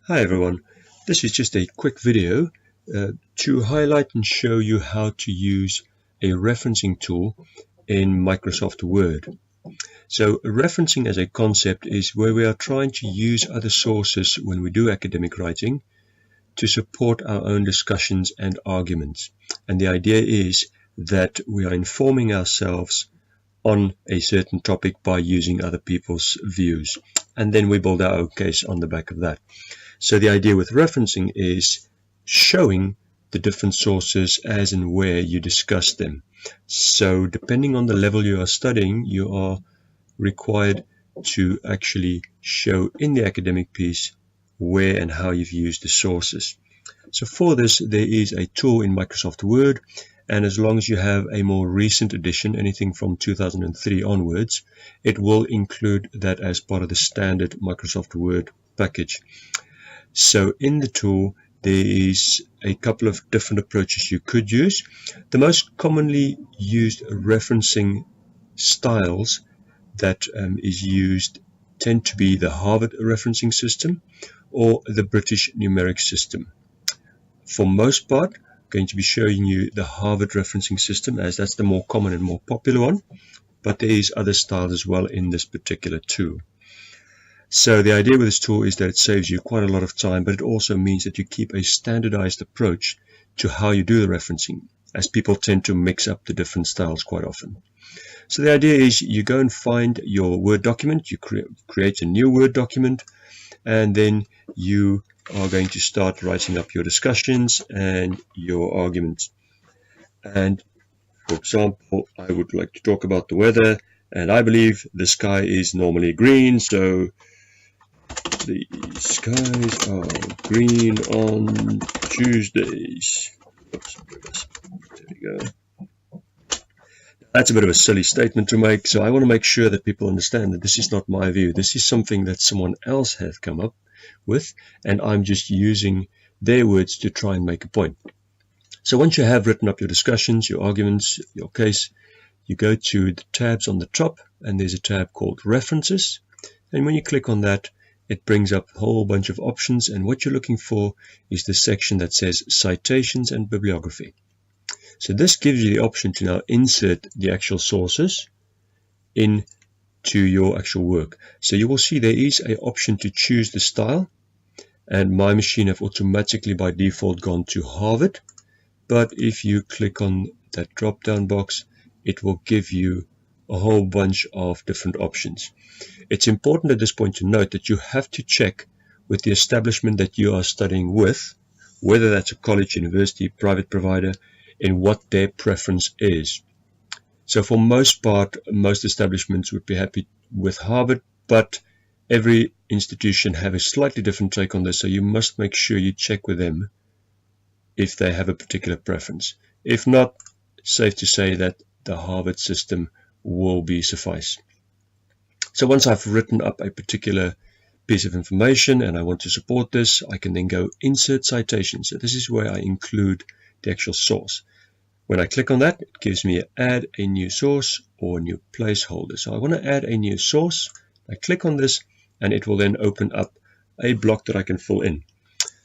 Hi everyone, this is just a quick video to highlight and show you how to use a referencing tool in Microsoft Word. So referencing as a concept is where we are trying to use other sources when we do academic writing to support our own discussions and arguments. And the idea is that we are informing ourselves on a certain topic by using other people's views. And then we build our own case on the back of that. So the idea with referencing is showing the different sources as and where you discuss them. So depending on the level you are studying, you are required to actually show in the academic piece where and how you've used the sources. So for this, there is a tool in Microsoft Word, and as long as you have a more recent edition, anything from 2003 onwards, it will include that as part of the standard Microsoft Word package. So in the tool, there is a couple of different approaches you could use. The most commonly used referencing styles that is used tend to be the Harvard referencing system or the British numeric system. For most part, I'm going to be showing you the Harvard referencing system as that's the more common and more popular one, but there is other styles as well in this particular tool. So the idea with this tool is that it saves you quite a lot of time, but it also means that you keep a standardized approach to how you do the referencing, as people tend to mix up the different styles quite often. So the idea is you go and find your Word document, you create a new Word document, and then you are going to start writing up your discussions and your arguments. And for example, I would like to talk about the weather, and I believe the sky is normally green, so the skies are green on Tuesdays. Oops, there we go. That's a bit of a silly statement to make, so I want to make sure that people understand that this is not my view. This is something that someone else has come up with, and I'm just using their words to try and make a point. So once you have written up your discussions, your arguments, your case, you go to the tabs on the top, and there's a tab called References, and when you click on that, it brings up a whole bunch of options, and what you're looking for is the section that says Citations and Bibliography. So this gives you the option to now insert the actual sources into your actual work. So you will see there is an option to choose the style, and my machine have automatically by default gone to Harvard, but if you click on that drop down box, it will give you a whole bunch of different options. It's important at this point to note that you have to check with the establishment that you are studying with, whether that's a college, university, private provider, in what their preference is. So for most part, most establishments would be happy with Harvard, but every institution have a slightly different take on this, so you must make sure you check with them if they have a particular preference. If not, it's safe to say that the Harvard system will be suffice. So once I've written up a particular piece of information and I want to support this, I can then go Insert Citation. So this is where I include the actual source. When I click on that, it gives me Add a New Source or a New Placeholder. So I want to add a new source. I click on this and it will then open up a block that I can fill in.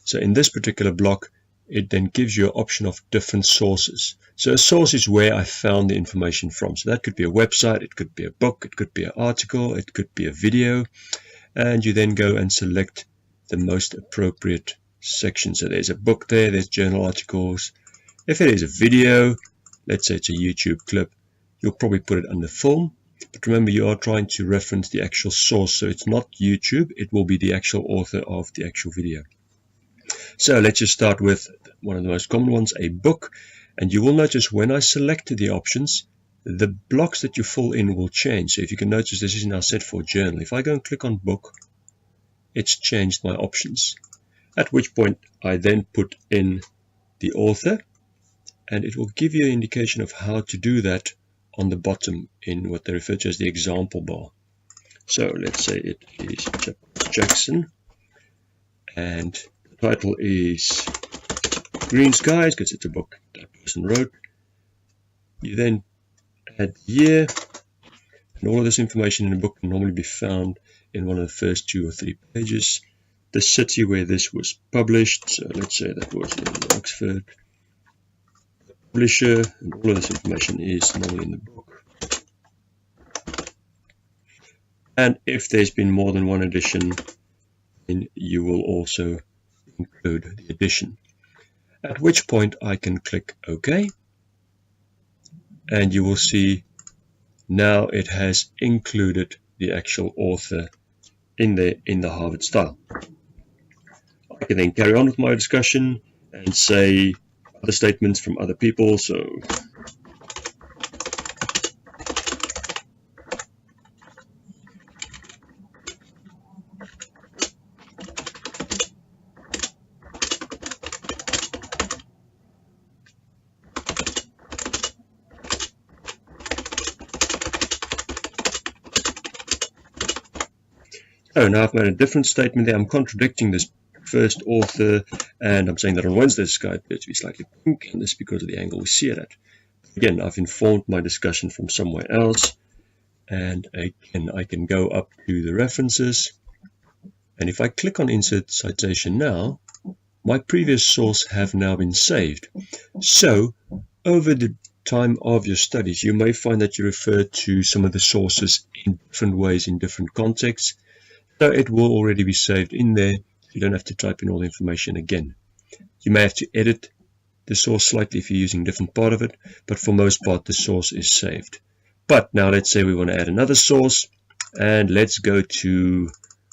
So in this particular block, it then gives you an option of different sources. So a source is where I found the information from. So that could be a website, it could be a book, it could be an article, it could be a video. And you then go and select the most appropriate section. So there's a book there, there's journal articles. If it is a video, let's say it's a YouTube clip, you'll probably put it under film. But remember, you are trying to reference the actual source. So it's not YouTube, it will be the actual author of the actual video. So let's just start with one of the most common ones, a book. And you will notice when I select the options, the blocks that you fill in will change. So if you can notice, this is now set for journal. If I go and click on book, it's changed my options. At which point I then put in the author, and it will give you an indication of how to do that on the bottom in what they refer to as the example bar. So let's say it is Jackson, and the title is Green Skies because it's a book that person wrote. You then add the year, and all of this information in a book can normally be found in one of the first 2 or 3 pages. the city where this was published. So let's say that was in Oxford. Publisher, and all of this information is normally in the book. And if there's been more than one edition, then you will also include the edition. At which point I can click OK, and you will see now it has included the actual author in the Harvard style. I can then carry on with my discussion and say other statements from other people. So now I've made a different statement there. I'm contradicting this first author, and I'm saying that on Wednesday the sky appears to be slightly pink, and this is because of the angle we see it at. Again, I've informed my discussion from somewhere else, and again I can go up to the references, and if I click on Insert Citation now, my previous source have now been saved. So over the time of your studies, you may find that you refer to some of the sources in different ways, in different contexts. So it will already be saved in there. You don't have to type in all the information again. You may have to edit the source slightly if you're using a different part of it, but for most part the source is saved. But now let's say we want to add another source, and let's go to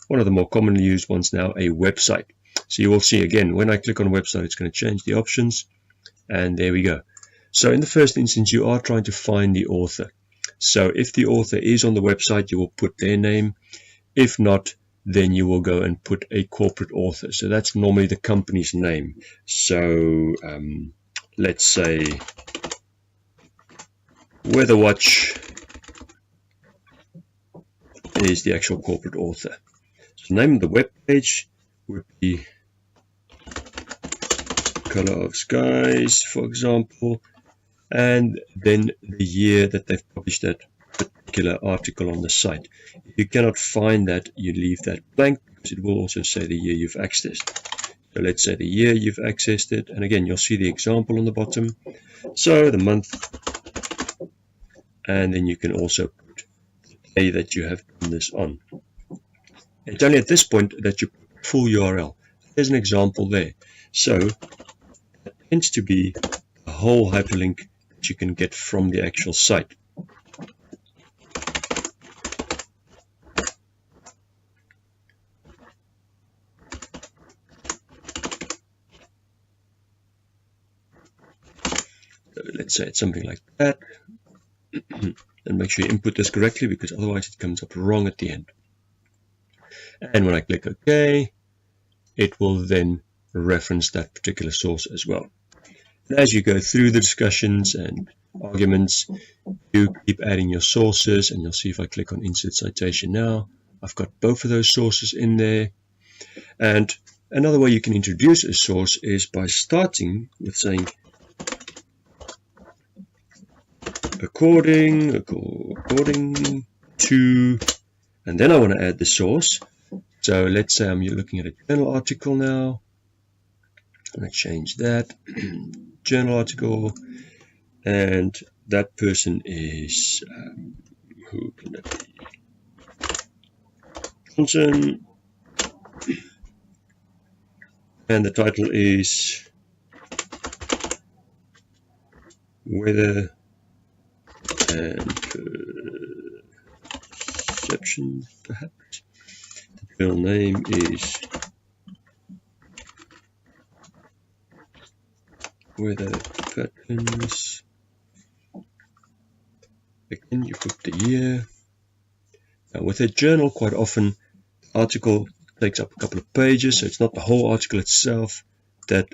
one of the more commonly used ones now, a website. So you will see again, when I click on website, it's going to change the options, and there we go. So in the first instance, you are trying to find the author. So if the author is on the website, you will put their name. If not, then you will go and put a corporate author. So that's normally the company's name. So let's say Weatherwatch is the actual corporate author. So the name of the web page would be Color of Skies, for example, and then the year that they've published that particular article on the site. If you cannot find that, you leave that blank, because it will also say the year you've accessed. So let's say the year you've accessed it, and again you'll see the example on the bottom. So the month, and then you can also put the day that you have done this on. It's only at this point that you put full URL. There's an example there. So it tends to be a whole hyperlink that you can get from the actual site. Let's say it's something like that, and make sure you input this correctly, because otherwise it comes up wrong at the end. And when I click OK, it will then reference that particular source as well. And as you go through the discussions and arguments, you keep adding your sources, and you'll see if I click on Insert Citation now, I've got both of those sources in there. And another way you can introduce a source is by starting with saying according to, and then I want to add the source. So let's say I'm looking at a journal article now. I'm going to change that journal article, and that person is who can that be? Johnson, and the title is Weather and Perception, perhaps. The journal name is Weather Patterns. Again, you put the year. Now, with a journal, quite often the article takes up a couple of pages, so it's not the whole article itself,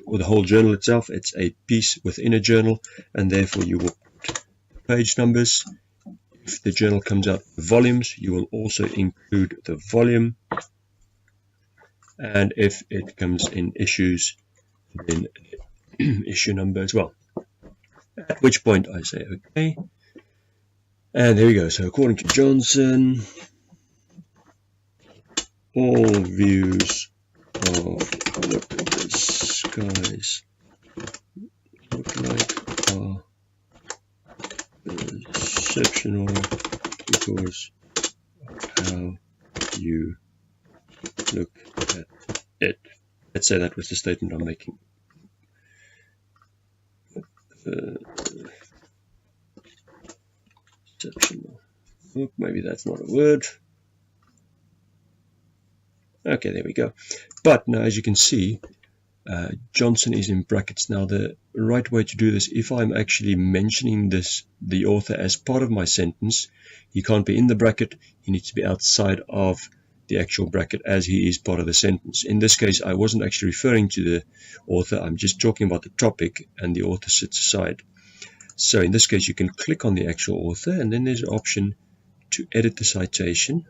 or the whole journal itself. It's a piece within a journal, and therefore you will put page numbers. If the journal comes out in volumes, you will also include the volume, and if it comes in issues, then issue number as well. At which point I say OK, and there we go. So according to Johnson, all views it. Let's say that was the statement I'm making. Exceptional. Oh, maybe that's not a word. Okay, there we go. But now, as you can see, Johnson is in brackets. Now, the right way to do this, if I'm actually mentioning the author as part of my sentence, he can't be in the bracket. He needs to be outside of the actual bracket as he is part of the sentence. In this case, I wasn't actually referring to the author. I'm just talking about the topic, and the author sits aside. So in this case, you can click on the actual author, and then there's an option to edit the citation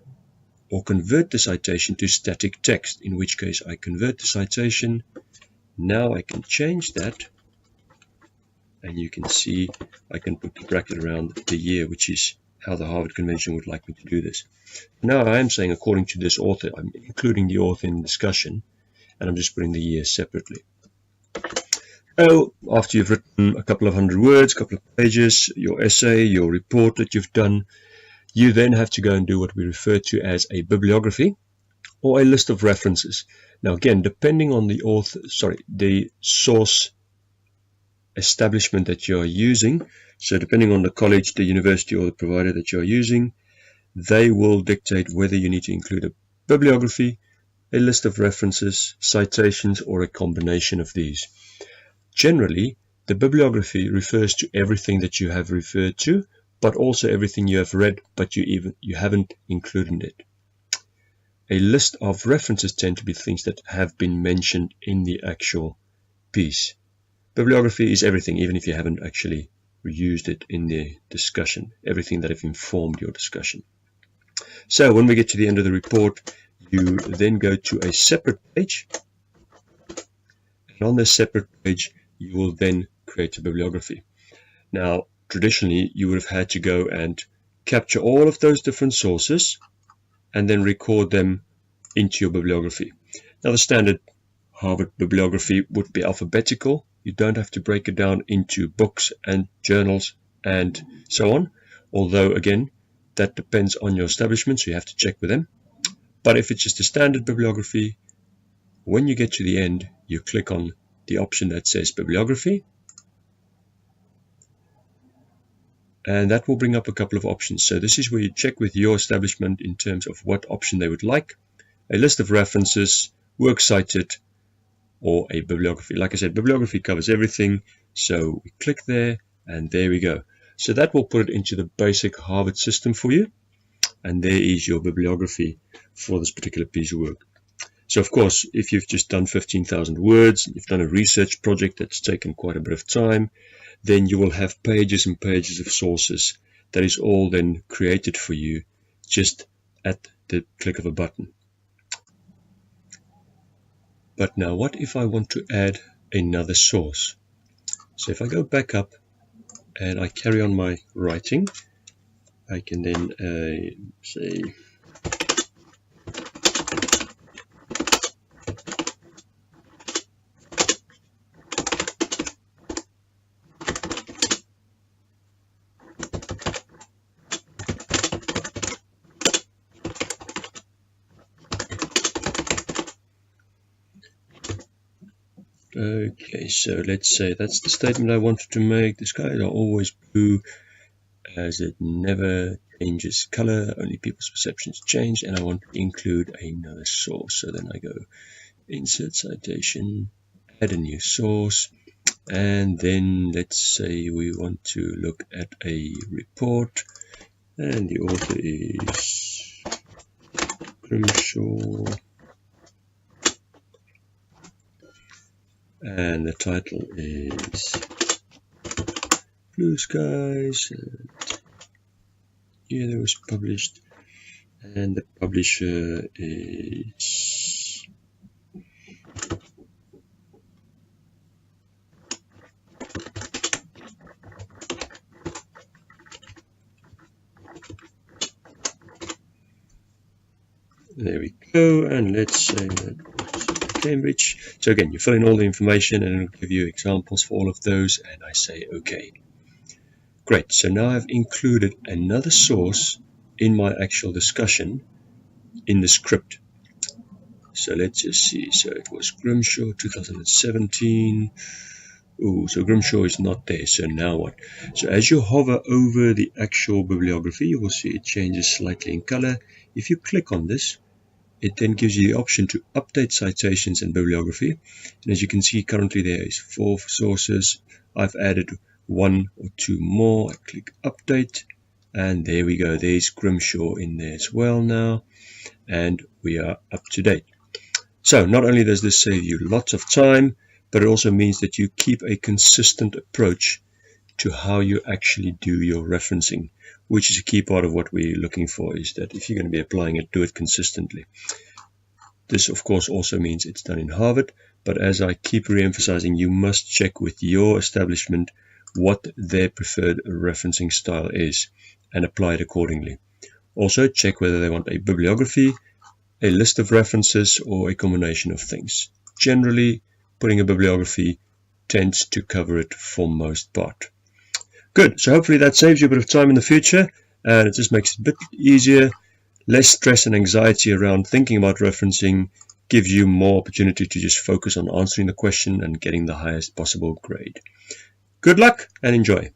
or convert the citation to static text, in which case I convert the citation. Now I can change that, and you can see I can put the bracket around the year, which is how the Harvard Convention would like me to do this. Now I am saying according to this author, I'm including the author in the discussion, and I'm just putting the year separately. So after you've written a couple of hundred words, a couple of pages, your essay, your report that you've done, you then have to go and do what we refer to as a bibliography or a list of references. Now again, depending on the author, the source establishment that you are using, so depending on the college, the university, or the provider that you are using, they will dictate whether you need to include a bibliography, a list of references, citations, or a combination of these. Generally, the bibliography refers to everything that you have referred to, but also everything you have read, but you haven't included it. A list of references tend to be things that have been mentioned in the actual piece. Bibliography is everything, even if you haven't actually used it in the discussion, everything that have informed your discussion. So when we get to the end of the report, you then go to a separate page, and on this separate page you will then create a bibliography. Now traditionally you would have had to go and capture all of those different sources and then record them into your bibliography. Now the standard Harvard bibliography would be alphabetical. You don't have to break it down into books and journals and so on, although again that depends on your establishment, so you have to check with them. But if it's just a standard bibliography, when you get to the end, you click on the option that says bibliography, and that will bring up a couple of options. So this is where you check with your establishment in terms of what option they would like: a list of references, works cited, or a bibliography. Like I said, bibliography covers everything, so we click there, and there we go. So that will put it into the basic Harvard system for you, and there is your bibliography for this particular piece of work. So of course, if you've just done 15,000 words, you've done a research project that's taken quite a bit of time, then you will have pages and pages of sources. That is all then created for you just at the click of a button. But now what if I want to add another source? So if I go back up and I carry on my writing, I can then say okay, so let's say that's the statement I wanted to make. The skies are always blue as it never changes color, only people's perceptions change, and I want to include another source. So then I go insert citation, add a new source, and then let's say we want to look at a report, and the author is Crucial, and the title is Blue Skies, and here it was published, and the publisher is there we go, and let's say that Cambridge. So again, you fill in all the information and it'll give you examples for all of those, and I say OK. Great, so now I've included another source in my actual discussion in the script. So let's just see. So it was Grimshaw 2017. Oh, so Grimshaw is not there. So now what? So as you hover over the actual bibliography, you will see it changes slightly in color. If you click on this, it then gives you the option to update citations and bibliography. And as you can see, currently there is 4 sources. I've added 1 or 2 more. I click update, and there we go. There's Grimshaw in there as well now, and we are up to date. So not only does this save you lots of time, but it also means that you keep a consistent approach to how you actually do your referencing, which is a key part of what we're looking for, is that if you're going to be applying it, do it consistently. This, of course, also means it's done in Harvard, but as I keep re-emphasizing, you must check with your establishment what their preferred referencing style is and apply it accordingly. Also, check whether they want a bibliography, a list of references, or a combination of things. Generally, putting a bibliography tends to cover it for most part. Good, so hopefully that saves you a bit of time in the future, and it just makes it a bit easier, less stress and anxiety around thinking about referencing, gives you more opportunity to just focus on answering the question and getting the highest possible grade. Good luck and enjoy.